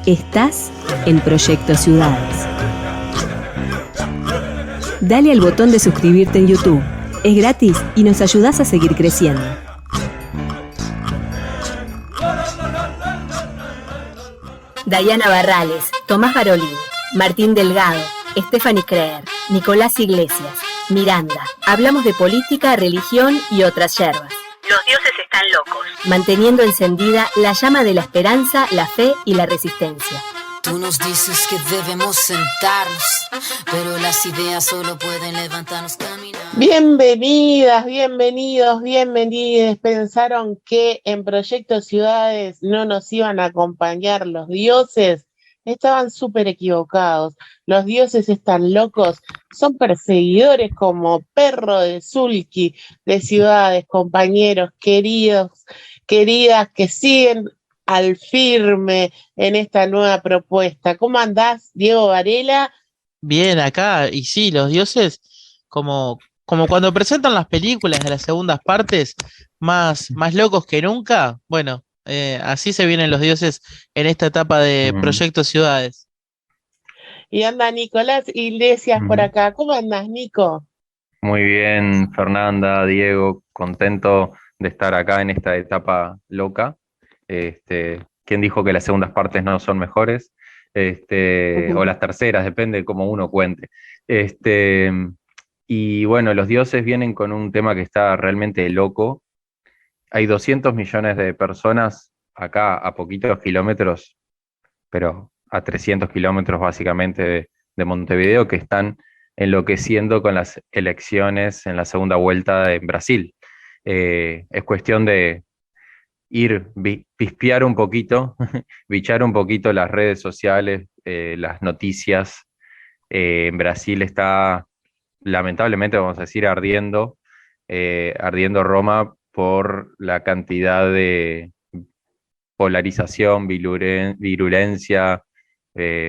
Estás en Proyecto Ciudades. Dale al botón de suscribirte en YouTube. Es gratis y nos ayudás a seguir creciendo. Dayana Barrales, Tomás Barolini, Martín Delgado, Stephanie Creer, Nicolás Iglesias, Miranda. Hablamos de política, religión y otras yerbas. Los dioses están locos, manteniendo encendida la llama de la esperanza, la fe y la resistencia. Tú nos dices que debemos sentarnos, pero las ideas solo pueden levantarnos caminar. Bienvenidas, bienvenidos, bienvenides. Pensaron que en Proyecto Ciudades no nos iban a acompañar los dioses. Estaban súper equivocados. Los dioses están locos. Son perseguidores como perro de sulky de ciudades, compañeros queridos, queridas que siguen al firme en esta nueva propuesta. ¿Cómo andás, Diego Varela? Bien, acá, y sí, los dioses, como cuando presentan las películas de las segundas partes, más locos que nunca. Bueno, así se vienen los dioses en esta etapa de Proyecto Ciudades. Y anda Nicolás Iglesias por acá. ¿Cómo andás, Nico? Muy bien, Fernanda, Diego, contento de estar acá en esta etapa loca. ¿Quién dijo que las segundas partes no son mejores? O las terceras, depende de cómo uno cuente. Y bueno, los dioses vienen con un tema que está realmente loco. Hay 200 millones de personas acá a poquitos kilómetros, pero a 300 kilómetros básicamente de Montevideo, que están enloqueciendo con las elecciones en la segunda vuelta en Brasil. Es cuestión de ir, pispear un poquito, bichar un poquito las redes sociales, las noticias. En Brasil está, lamentablemente, vamos a decir, ardiendo Roma por la cantidad de polarización, virulencia.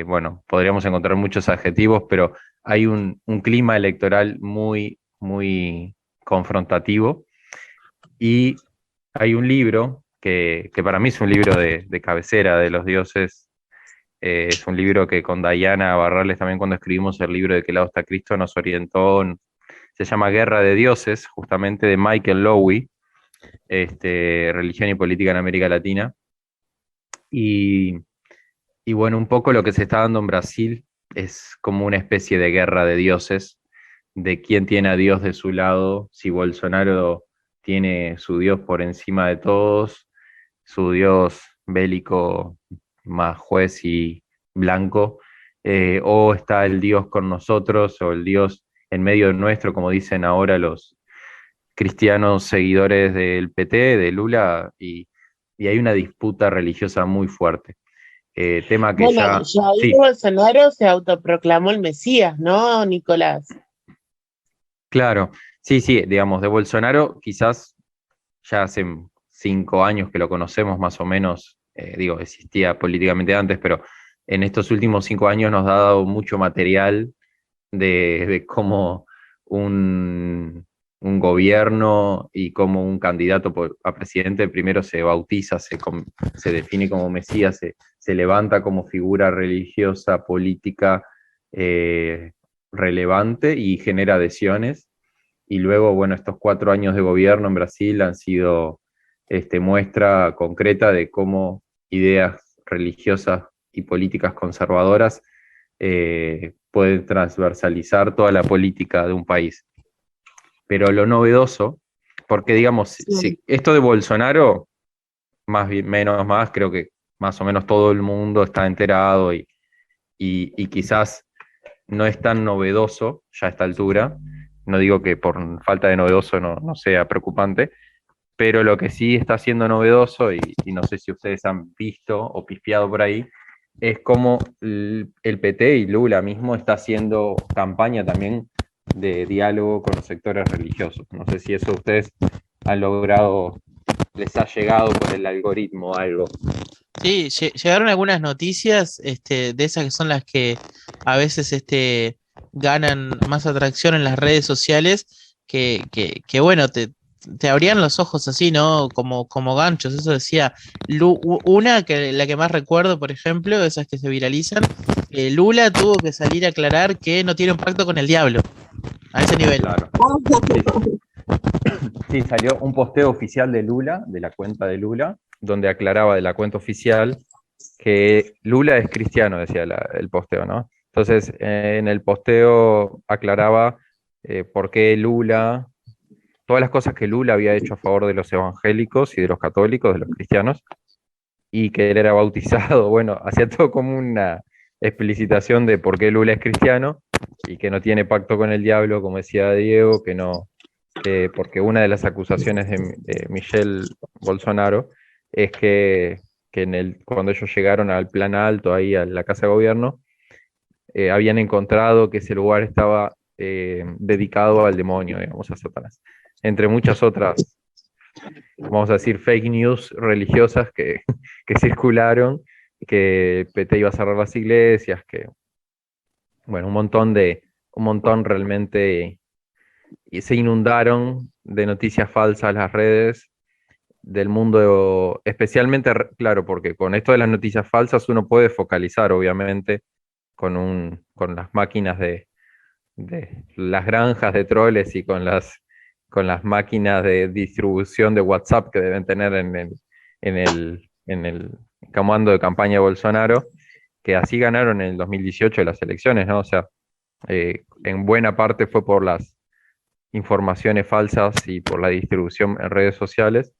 Bueno, podríamos encontrar muchos adjetivos, pero hay un clima electoral muy, muy confrontativo. Y hay un libro que para mí es un libro de cabecera de los dioses. Es un libro que con Dayana Barrales también, cuando escribimos el libro de ¿Qué lado está Cristo?, nos orientó. Se llama Guerra de Dioses, justamente, de Michael Lowy, Religión y Política en América Latina. Y bueno, un poco lo que se está dando en Brasil es como una especie de guerra de dioses, de quién tiene a Dios de su lado, si Bolsonaro tiene su Dios por encima de todos, su Dios bélico más juez y blanco, o está el Dios con nosotros, o el Dios en medio nuestro, como dicen ahora los cristianos seguidores del PT, de Lula, y hay una disputa religiosa muy fuerte. Tema que bueno, ya... Jair Sí. Bolsonaro se autoproclamó el Mesías, ¿no, Nicolás? Claro, sí, digamos, de Bolsonaro quizás ya hace 5 años que lo conocemos más o menos, existía políticamente antes, pero en estos últimos 5 años nos ha dado mucho material de cómo un gobierno y cómo un candidato a presidente primero se bautiza, se define como Mesías, se levanta como figura religiosa, política, relevante y genera adhesiones. Y luego, bueno, estos 4 años de gobierno en Brasil han sido muestra concreta de cómo ideas religiosas y políticas conservadoras pueden transversalizar toda la política de un país. Pero lo novedoso, porque digamos, si esto de Bolsonaro, menos más, creo que más o menos todo el mundo está enterado y quizás no es tan novedoso ya a esta altura. No digo que por falta de novedoso no sea preocupante, pero lo que sí está siendo novedoso, y no sé si ustedes han visto o pispeado por ahí, es cómo el PT y Lula mismo está haciendo campaña también de diálogo con los sectores religiosos. No sé si eso ustedes han logrado, les ha llegado por el algoritmo o algo. Sí, llegaron algunas noticias de esas que son las que a veces ganan más atracción en las redes sociales, que bueno, te abrían los ojos así, ¿no? Como ganchos, eso decía. Una, que la que más recuerdo, por ejemplo, esas que se viralizan, Lula tuvo que salir a aclarar que no tiene un pacto con el diablo, a ese nivel. Claro. Sí, salió un posteo oficial de Lula, de la cuenta de Lula, donde aclaraba de la cuenta oficial que Lula es cristiano, decía el posteo, ¿no? Entonces, en el posteo aclaraba por qué Lula, todas las cosas que Lula había hecho a favor de los evangélicos y de los católicos, de los cristianos, y que él era bautizado, bueno, hacía todo como una explicitación de por qué Lula es cristiano y que no tiene pacto con el diablo, como decía Diego, que no, porque una de las acusaciones de Michelle Bolsonaro es que cuando ellos llegaron al Plan Alto, ahí a la Casa de Gobierno, habían encontrado que ese lugar estaba dedicado al demonio, digamos, a Satanás. Entre muchas otras, vamos a decir, fake news religiosas que circularon, que PT iba a cerrar las iglesias, que, bueno, un montón realmente, y se inundaron de noticias falsas las redes del mundo, especialmente, claro, porque con esto de las noticias falsas uno puede focalizar, obviamente, con las máquinas de las granjas de troles y con las máquinas de distribución de WhatsApp que deben tener en el comando de campaña de Bolsonaro, que así ganaron en el 2018 las elecciones, ¿no? O sea, en buena parte fue por las informaciones falsas y por la distribución en redes sociales.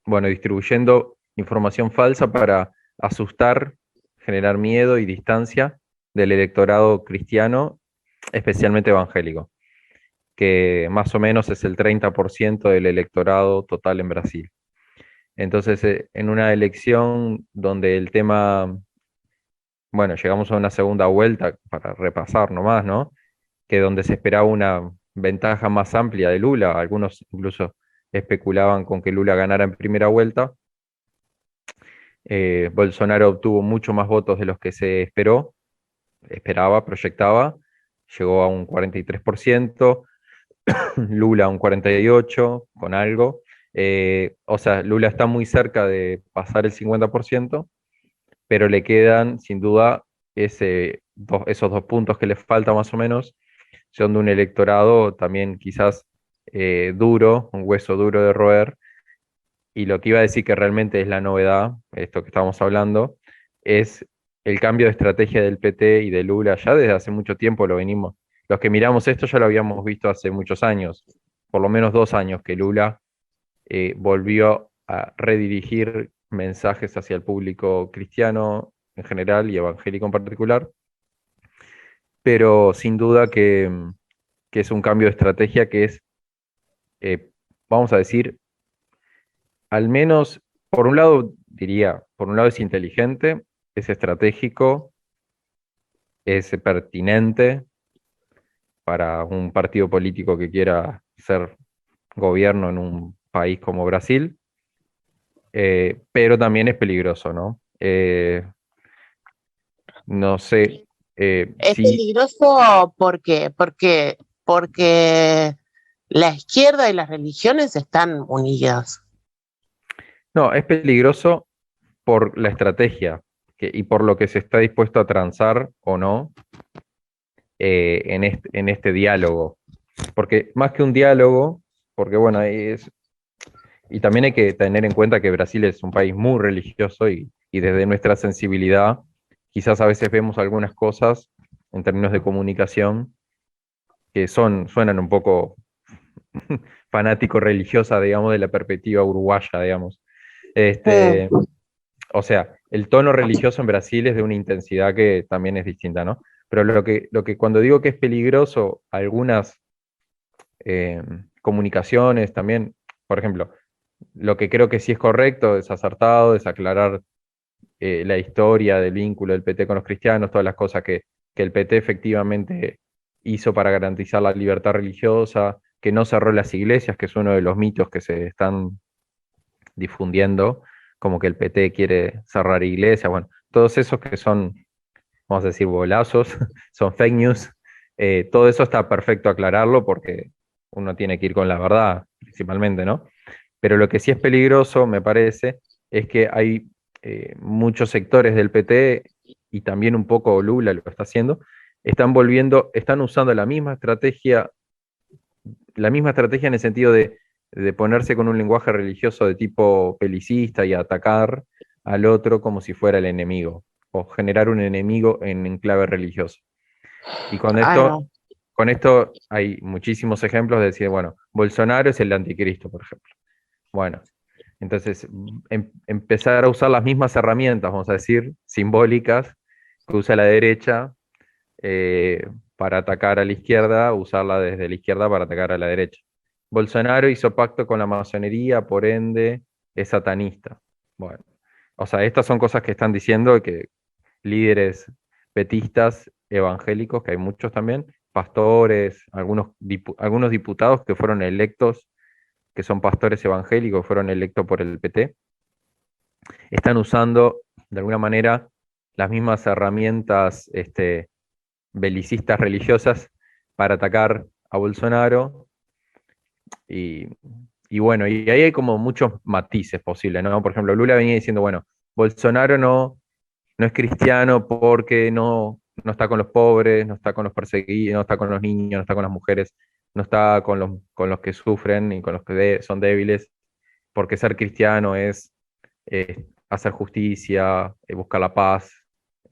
Bueno, distribuyendo información falsa para asustar, generar miedo y distancia del electorado cristiano, especialmente evangélico, que más o menos es el 30% del electorado total en Brasil. Entonces, en una elección donde el tema, bueno, llegamos a una segunda vuelta para repasar nomás, ¿no? Que donde se esperaba una ventaja más amplia de Lula, algunos incluso especulaban con que Lula ganara en primera vuelta. Bolsonaro obtuvo mucho más votos de los que se esperaba, proyectaba, llegó a un 43%, Lula a un 48% con algo. O sea, Lula está muy cerca de pasar el 50%, pero le quedan sin duda esos 2 puntos que le falta más o menos, son de un electorado también quizás duro, un hueso duro de roer. Y lo que iba a decir que realmente es la novedad, esto que estamos hablando, es el cambio de estrategia del PT y de Lula. Ya desde hace mucho tiempo lo venimos. Los que miramos esto ya lo habíamos visto hace muchos años, por lo menos 2 años, que Lula volvió a redirigir mensajes hacia el público cristiano en general y evangélico en particular. Pero sin duda que es un cambio de estrategia que es, vamos a decir, al menos, por un lado, diría, por un lado es inteligente, es estratégico, es pertinente para un partido político que quiera ser gobierno en un país como Brasil, pero también es peligroso, ¿no? No sé Es si... peligroso porque la izquierda y las religiones están unidas. No, es peligroso por la estrategia y por lo que se está dispuesto a transar o no en este diálogo. Porque más que un diálogo, porque bueno, y también hay que tener en cuenta que Brasil es un país muy religioso y desde nuestra sensibilidad, quizás a veces vemos algunas cosas en términos de comunicación que suenan un poco fanático-religiosa, digamos, de la perspectiva uruguaya, digamos. O sea, el tono religioso en Brasil es de una intensidad que también es distinta, ¿no? Pero lo que cuando digo que es peligroso, algunas comunicaciones también, por ejemplo, lo que creo que sí es correcto, es acertado, es aclarar la historia del vínculo del PT con los cristianos, todas las cosas que el PT efectivamente hizo para garantizar la libertad religiosa, que no cerró las iglesias, que es uno de los mitos que se están difundiendo, como que el PT quiere cerrar iglesias, bueno, todos esos que son, vamos a decir, bolazos, son fake news, todo eso está perfecto aclararlo porque uno tiene que ir con la verdad, principalmente, ¿no? Pero lo que sí es peligroso, me parece, es que hay muchos sectores del PT, y también un poco Lula lo está haciendo, están usando la misma estrategia en el sentido de ponerse con un lenguaje religioso de tipo belicista y atacar al otro como si fuera el enemigo, o generar un enemigo en clave religiosa. Y Claro. con esto hay muchísimos ejemplos de decir, bueno, Bolsonaro es el anticristo, por ejemplo. Bueno, entonces empezar a usar las mismas herramientas, vamos a decir, simbólicas, que usa la derecha para atacar a la izquierda, usarla desde la izquierda para atacar a la derecha. Bolsonaro hizo pacto con la masonería, por ende, es satanista. Bueno, o sea, estas son cosas que están diciendo que líderes petistas evangélicos, que hay muchos también, pastores, algunos diputados que fueron electos, que son pastores evangélicos, fueron electos por el PT, están usando de alguna manera las mismas herramientas belicistas religiosas para atacar a Bolsonaro. Y, y bueno, y ahí hay como muchos matices posibles, ¿no? Por ejemplo, Lula venía diciendo, bueno, Bolsonaro no es cristiano porque no está con los pobres, no está con los perseguidos, no está con los niños, no está con las mujeres, no está con los que sufren y con los que son débiles, porque ser cristiano es hacer justicia, buscar la paz,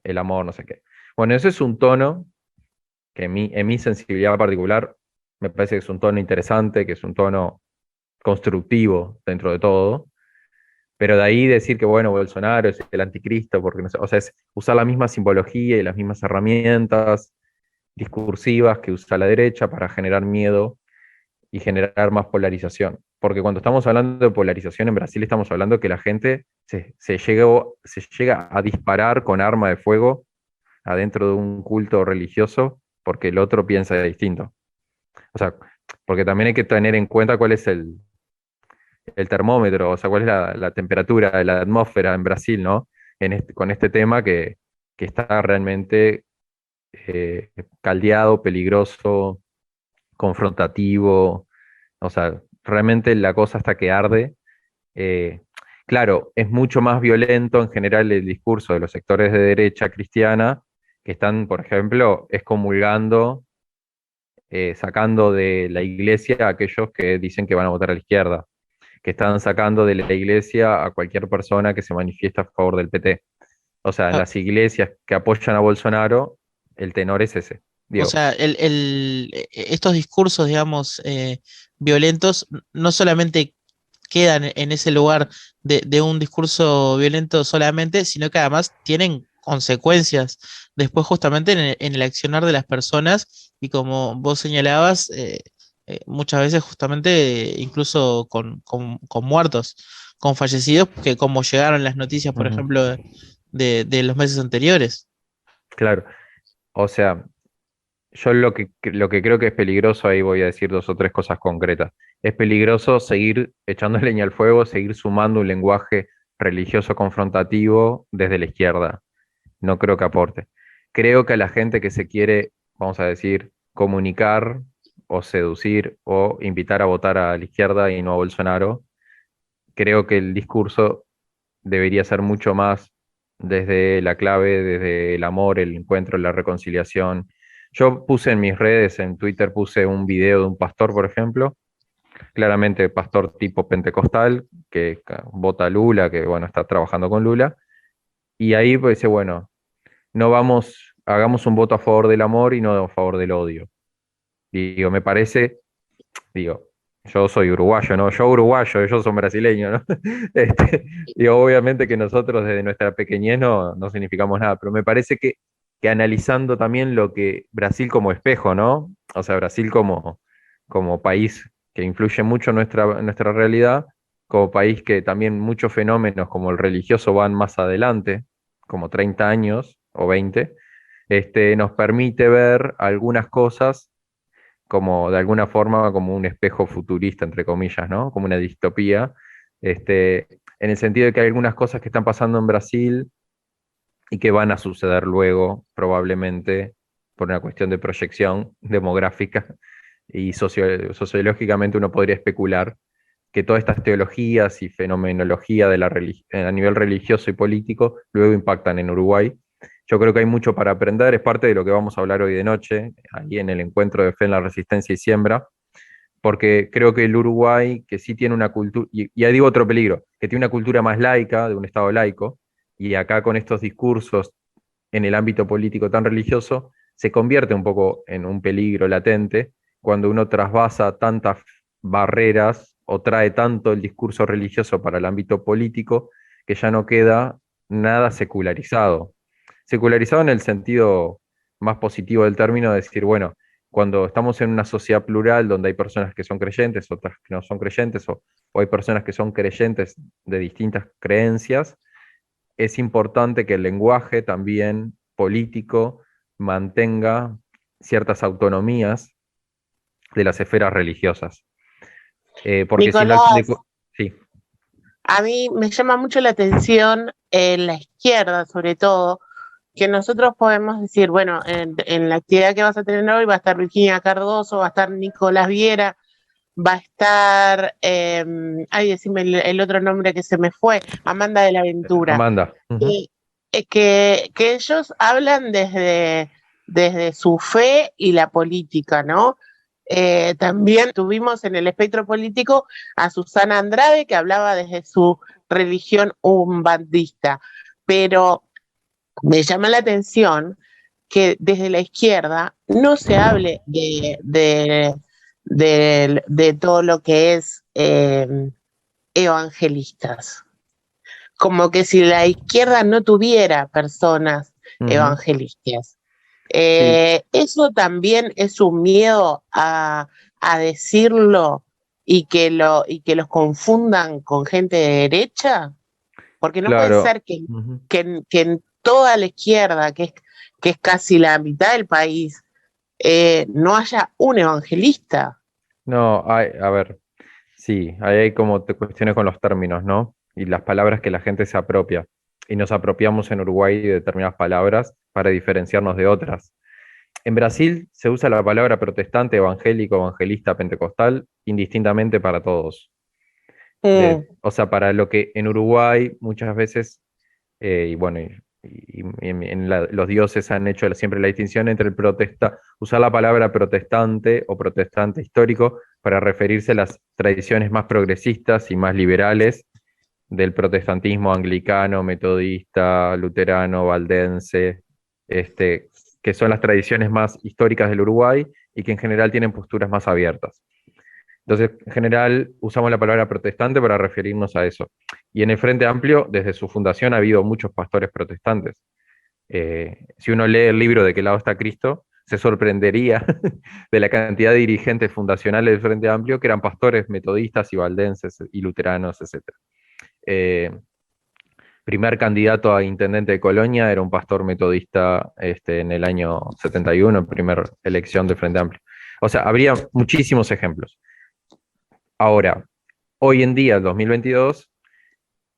el amor, no sé qué. Bueno, ese es un tono que en mi sensibilidad particular me parece que es un tono interesante, que es un tono constructivo dentro de todo, pero de ahí decir que, bueno, Bolsonaro es el anticristo, porque no sé, o sea, es usar la misma simbología y las mismas herramientas discursivas que usa la derecha para generar miedo y generar más polarización. Porque cuando estamos hablando de polarización en Brasil, estamos hablando que la gente se llega a disparar con arma de fuego adentro de un culto religioso porque el otro piensa distinto. O sea, porque también hay que tener en cuenta cuál es el termómetro, o sea, cuál es la temperatura de la atmósfera en Brasil, ¿no? Con este tema que está realmente caldeado, peligroso, confrontativo, o sea, realmente la cosa hasta que arde. Eh, claro, es mucho más violento en general el discurso de los sectores de derecha cristiana que están, por ejemplo, excomulgando, sacando de la iglesia a aquellos que dicen que van a votar a la izquierda, que están sacando de la iglesia a cualquier persona que se manifiesta a favor del PT. O sea, en Ah, las iglesias que apoyan a Bolsonaro, el tenor es ese. o Diego. sea, estos discursos, digamos, violentos, no solamente quedan en ese lugar de un discurso violento solamente, sino que además tienen consecuencias después justamente en el accionar de las personas y como vos señalabas, muchas veces justamente incluso con muertos, con fallecidos, que como llegaron las noticias, por Ujú. ejemplo, de los meses anteriores. Claro, o sea, yo lo que creo que es peligroso, ahí voy a decir dos o tres cosas concretas. Es peligroso seguir echando leña al fuego, seguir sumando un lenguaje religioso confrontativo desde la izquierda. No creo que aporte. Creo que a la gente que se quiere, vamos a decir, comunicar o seducir o invitar a votar a la izquierda y no a Bolsonaro, creo que el discurso debería ser mucho más desde la clave, desde el amor, el encuentro, la reconciliación. Yo puse en mis redes, en Twitter, puse un video de un pastor, por ejemplo, claramente pastor tipo pentecostal, que vota a Lula, que bueno, está trabajando con Lula, y ahí pues dice, bueno, no vamos, hagamos un voto a favor del amor y no a favor del odio. Digo, me parece, digo, yo soy uruguayo, ¿no? Yo uruguayo, ellos son brasileños, ¿no? Digo, obviamente que nosotros desde nuestra pequeñez no significamos nada, pero me parece que analizando también lo que Brasil como espejo, ¿no? O sea, Brasil como país que influye mucho en nuestra realidad, como país que también muchos fenómenos como el religioso van más adelante, como 30 años o 20, nos permite ver algunas cosas como de alguna forma como un espejo futurista, entre comillas, ¿no? Como una distopía, en el sentido de que hay algunas cosas que están pasando en Brasil y que van a suceder luego, probablemente por una cuestión de proyección demográfica, y sociológicamente uno podría especular que todas estas teologías y fenomenología a nivel religioso y político luego impactan en Uruguay. Yo creo que hay mucho para aprender, es parte de lo que vamos a hablar hoy de noche, ahí en el encuentro de Fe en la Resistencia y Siembra, porque creo que el Uruguay, que sí tiene una cultura, y ahí digo otro peligro, que tiene una cultura más laica, de un Estado laico, y acá con estos discursos en el ámbito político tan religioso, se convierte un poco en un peligro latente cuando uno trasvasa tantas barreras o trae tanto el discurso religioso para el ámbito político que ya no queda nada secularizado. Secularizado en el sentido más positivo del término, de decir, bueno, cuando estamos en una sociedad plural donde hay personas que son creyentes, otras que no son creyentes, o hay personas que son creyentes de distintas creencias, es importante que el lenguaje también político mantenga ciertas autonomías de las esferas religiosas. Porque Nicolás, sí. a mí me llama mucho la atención en la izquierda, sobre todo, que nosotros podemos decir, bueno, en la actividad que vas a tener hoy va a estar Virginia Cardoso, va a estar Nicolás Viera, va a estar, ay, decime el otro nombre que se me fue, Amanda de la Ventura. Amanda. Uh-huh. Que ellos hablan desde su fe y la política, ¿no? También tuvimos en el espectro político a Susana Andrade, que hablaba desde su religión umbandista, pero me llama la atención que desde la izquierda no se hable de todo lo que es evangelistas. Como que si la izquierda no tuviera personas evangelistas. Sí. Eso también es un miedo a decirlo y que los confundan con gente de derecha, porque no Claro. puede ser que en toda la izquierda, que es casi la mitad del país, no haya un evangelista. No, a ver, sí, ahí hay como cuestiones con los términos, ¿no? Y las palabras que la gente se apropia. Y nos apropiamos en Uruguay de determinadas palabras para diferenciarnos de otras. En Brasil se usa la palabra protestante, evangélico, evangelista, pentecostal, indistintamente para todos. O sea, para lo que en Uruguay muchas veces, y bueno, los dioses han hecho siempre la distinción entre usar la palabra protestante o protestante histórico para referirse a las tradiciones más progresistas y más liberales del protestantismo anglicano, metodista, luterano, valdense, que son las tradiciones más históricas del Uruguay y que en general tienen posturas más abiertas. Entonces, en general, usamos la palabra protestante para referirnos a eso. Y en el Frente Amplio, desde su fundación, ha habido muchos pastores protestantes. Si uno lee el libro ¿De qué lado está Cristo?, se sorprendería de la cantidad de dirigentes fundacionales del Frente Amplio que eran pastores metodistas y valdenses y luteranos, etc. Primer candidato a intendente de Colonia era un pastor metodista en el año 71, en primera elección del Frente Amplio. O sea, habría muchísimos ejemplos. Ahora, hoy en día, 2022,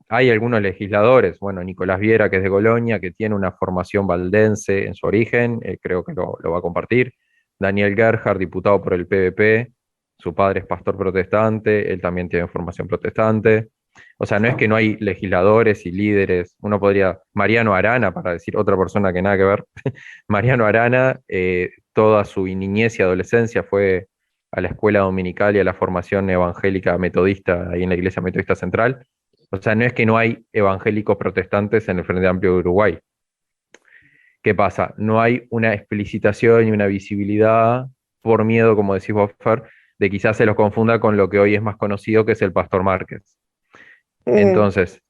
hay algunos legisladores, bueno, Nicolás Viera, que es de Colonia, que tiene una formación valdense en su origen, creo que lo va a compartir. Daniel Gerhard, diputado por el PVP, su padre es pastor protestante, él también tiene formación protestante. O sea, no es que no hay legisladores y líderes, uno podría, Mariano Arana, para decir otra persona que nada que ver, Mariano Arana, toda su niñez y adolescencia fue a la escuela dominical y a la formación evangélica metodista ahí en la Iglesia Metodista Central. O sea, no es que no hay evangélicos protestantes en el Frente Amplio de Uruguay. ¿Qué pasa? No hay una explicitación y una visibilidad por miedo, como decís vos, Fer, de quizás se los confunda con lo que hoy es más conocido, que es el Pastor Márquez. Entonces,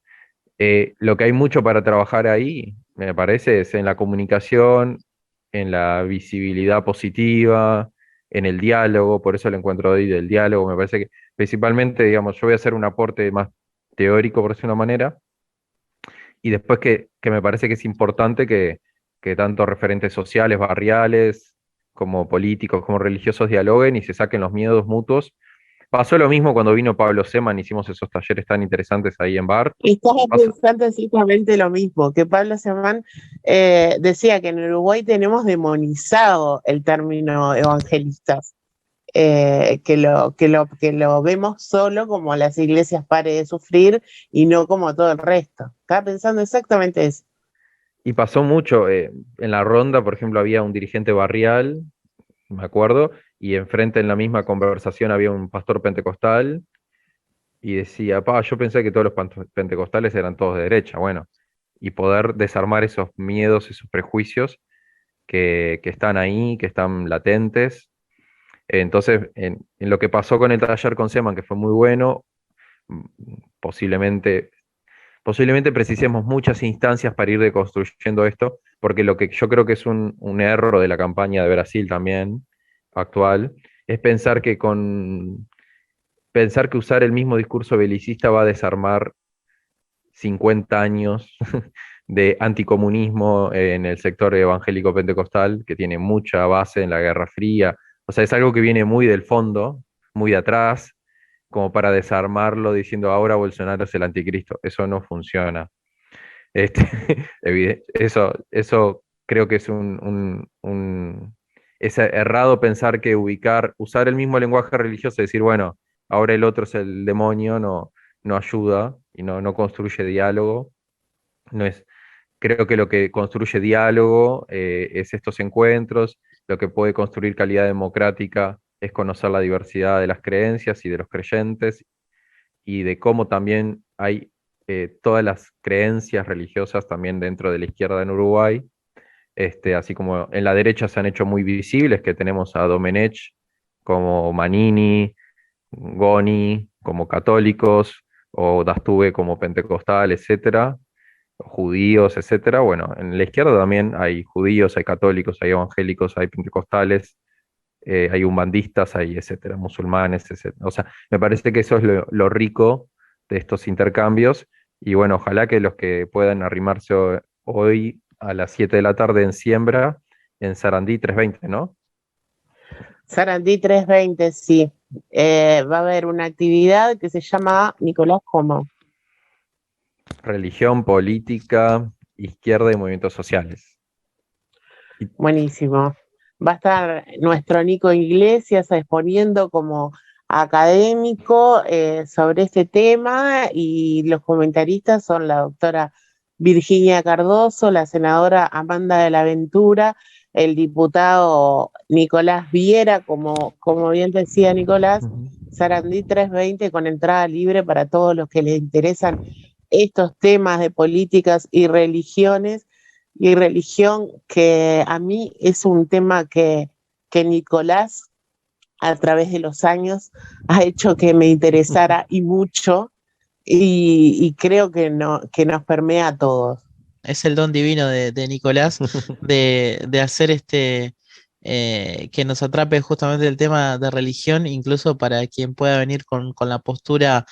lo que hay mucho para trabajar ahí, me parece, es en la comunicación, en la visibilidad positiva, en el diálogo, por eso el encuentro de hoy del diálogo, me parece que principalmente, digamos, yo voy a hacer un aporte más teórico, por decirlo de una manera, y después que me parece que es importante que tanto referentes sociales, barriales, como políticos, como religiosos dialoguen y se saquen los miedos mutuos. Pasó lo mismo cuando vino Pablo Seman, hicimos esos talleres tan interesantes ahí en Bar. Estaba pensando exactamente lo mismo, que Pablo Seman decía que en Uruguay tenemos demonizado el término evangelistas. que lo vemos solo como las iglesias pare de sufrir y no como todo el resto. Estaba pensando exactamente eso. Y pasó mucho, en la ronda, por ejemplo, había un dirigente barrial, me acuerdo, y enfrente en la misma conversación había un pastor pentecostal, y decía, yo pensé que todos los pentecostales eran todos de derecha, bueno, y poder desarmar esos miedos, esos prejuicios que están ahí, que están latentes. Entonces, en lo que pasó con el taller con Seman, que fue muy bueno, mm, posiblemente, posiblemente precisemos muchas instancias para ir deconstruyendo esto, porque lo que yo creo que es un error de la campaña de Brasil también, actual, es pensar que usar el mismo discurso belicista va a desarmar 50 años de anticomunismo en el sector evangélico pentecostal, que tiene mucha base en la Guerra Fría. O sea, es algo que viene muy del fondo, muy de atrás, como para desarmarlo diciendo ahora Bolsonaro es el anticristo. Eso no funciona. Este, eso creo que es errado pensar que usar el mismo lenguaje religioso y decir, bueno, ahora el otro es el demonio, no ayuda y no construye diálogo. No es, Creo que lo que construye diálogo es estos encuentros, lo que puede construir calidad democrática es conocer la diversidad de las creencias y de los creyentes y de cómo también hay todas las creencias religiosas también dentro de la izquierda en Uruguay, así como en la derecha se han hecho muy visibles, que tenemos a Domenech como Manini, Goni como católicos, o Dastuve como pentecostal, etcétera, o judíos, etcétera. Bueno, en la izquierda también hay judíos, hay católicos, hay evangélicos, hay pentecostales, hay umbandistas, hay etcétera, musulmanes, etcétera. O sea, me parece que eso es lo rico de estos intercambios. Y bueno, ojalá que los que puedan arrimarse hoy a las 7 de la tarde en Siembra, en Sarandí 320, ¿no? Sarandí 320, sí. Va a haber una actividad que se llama Nicolás Como. Religión, política, izquierda y movimientos sociales. Buenísimo. Va a estar nuestro Nico Iglesias exponiendo como académico sobre este tema y los comentaristas son la doctora Virginia Cardoso, la senadora Amanda de la Ventura, el diputado Nicolás Viera, como bien decía Nicolás, Sarandí 320 con entrada libre para todos los que les interesan estos temas de políticas y religiones y religión, que a mí es un tema que Nicolás a través de los años ha hecho que me interesara y mucho, y creo que nos permea a todos. Es el don divino de Nicolás de hacer que nos atrape justamente el tema de religión, incluso para quien pueda venir con la postura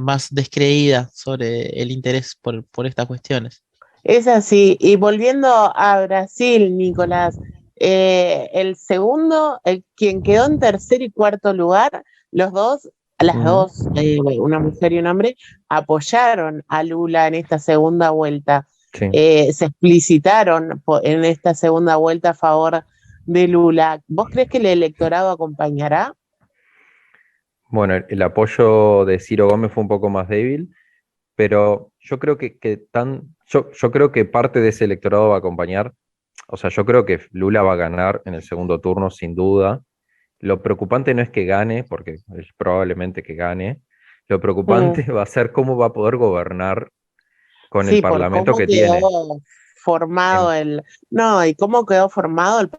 más descreída sobre el interés por estas cuestiones. Es así. Y volviendo a Brasil, Nicolás, el segundo, quien quedó en tercer y cuarto lugar, las dos, una mujer y un hombre, apoyaron a Lula en esta segunda vuelta. Sí. Se explicitaron en esta segunda vuelta a favor de Lula. ¿Vos crees que el electorado acompañará? Bueno, el apoyo de Ciro Gómez fue un poco más débil, pero yo creo yo creo que parte de ese electorado va a acompañar. O sea, yo creo que Lula va a ganar en el segundo turno, sin duda. Lo preocupante no es que gane, porque es probablemente que gane. Lo preocupante va a ser cómo va a poder gobernar con el parlamento que tiene. Formado y cómo quedó formado el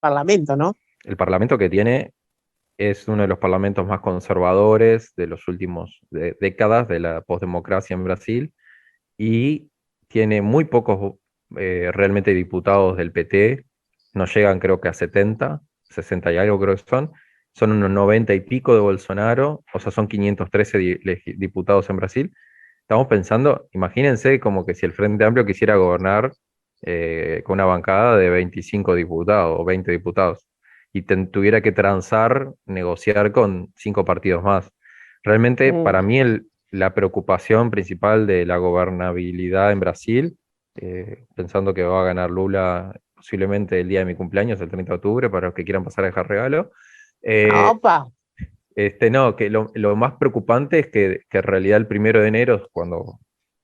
parlamento, ¿no? El parlamento que tiene es uno de los parlamentos más conservadores de los últimos décadas de la postdemocracia en Brasil y tiene muy pocos realmente diputados del PT, no llegan creo que a 70, 60 y algo creo que son unos 90 y pico de Bolsonaro, o sea, son 513 diputados en Brasil. Estamos pensando, imagínense como que si el Frente Amplio quisiera gobernar con una bancada de 25 diputados o 20 diputados y tuviera que transar, negociar con 5 partidos más. Realmente, para mí, la preocupación principal de la gobernabilidad en Brasil, pensando que va a ganar Lula, o posiblemente el día de mi cumpleaños, el 30 de octubre, para los que quieran pasar a dejar regalo. Opa. No, que lo más preocupante es que en realidad el 1 de enero, cuando,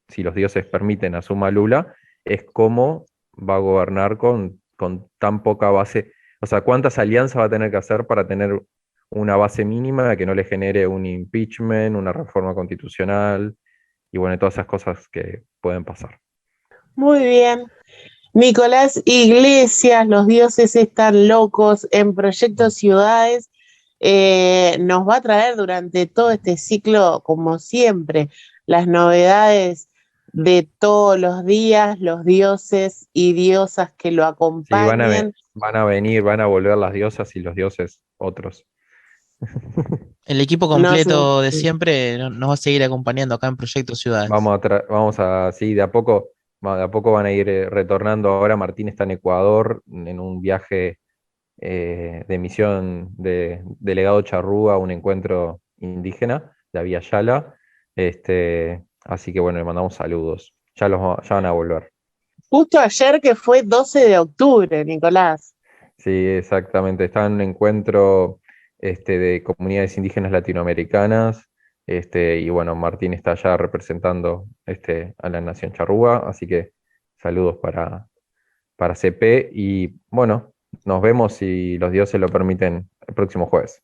si los dioses permiten, asuma Lula, es cómo va a gobernar con tan poca base. O sea, cuántas alianzas va a tener que hacer para tener una base mínima que no le genere un impeachment, una reforma constitucional, y bueno, todas esas cosas que pueden pasar. Muy bien. Nicolás Iglesias, los dioses están locos en Proyecto Ciudades. Nos va a traer durante todo este ciclo, como siempre, las novedades de todos los días, los dioses y diosas que lo acompañan. Sí, van a venir, van a volver las diosas y los dioses otros. El equipo completo de siempre nos va a seguir acompañando acá en Proyecto Ciudades. Sí, de a poco van a ir retornando. Ahora Martín está en Ecuador en un viaje de misión de delegado Charrúa a un encuentro indígena, la Vía Yala. Así que bueno, le mandamos saludos. Ya van a volver. Justo ayer que fue 12 de octubre, Nicolás. Sí, exactamente. Está en un encuentro de comunidades indígenas latinoamericanas. Y bueno, Martín está allá representando a la Nación Charrúa, así que saludos para CP y bueno, nos vemos si los dioses lo permiten el próximo jueves.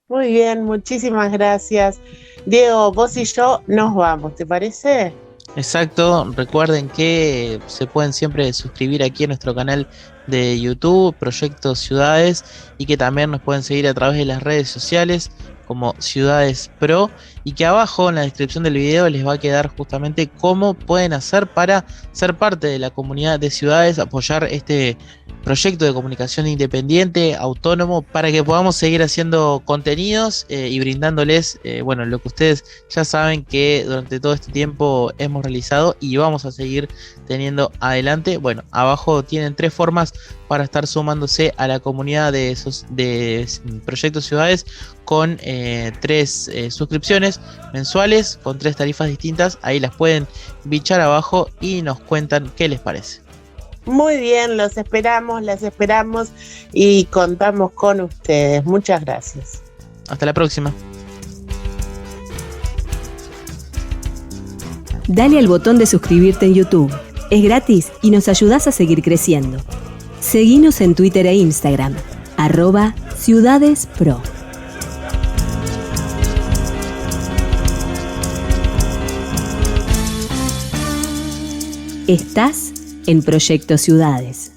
Muy bien, muchísimas gracias. Diego, vos y yo nos vamos, ¿te parece? Exacto, recuerden que se pueden siempre suscribir aquí a nuestro canal de YouTube, Proyecto Ciudades, y que también nos pueden seguir a través de las redes sociales como Ciudades Pro, y que abajo en la descripción del video les va a quedar justamente cómo pueden hacer para ser parte de la comunidad de ciudades, apoyar este proyecto de comunicación independiente, autónomo, para que podamos seguir haciendo contenidos y brindándoles, bueno, lo que ustedes ya saben que durante todo este tiempo hemos realizado y vamos a seguir teniendo adelante. Bueno, abajo tienen 3 formas para estar sumándose a la comunidad de Proyectos Ciudades con 3 suscripciones mensuales con 3 tarifas distintas. Ahí las pueden bichar abajo y nos cuentan qué les parece. Muy bien, los esperamos, las esperamos y contamos con ustedes. Muchas gracias. Hasta la próxima. Dale al botón de suscribirte en YouTube. Es gratis y nos ayudás a seguir creciendo. Seguinos en Twitter e Instagram, @ciudadespro. Estás en Proyecto Ciudades.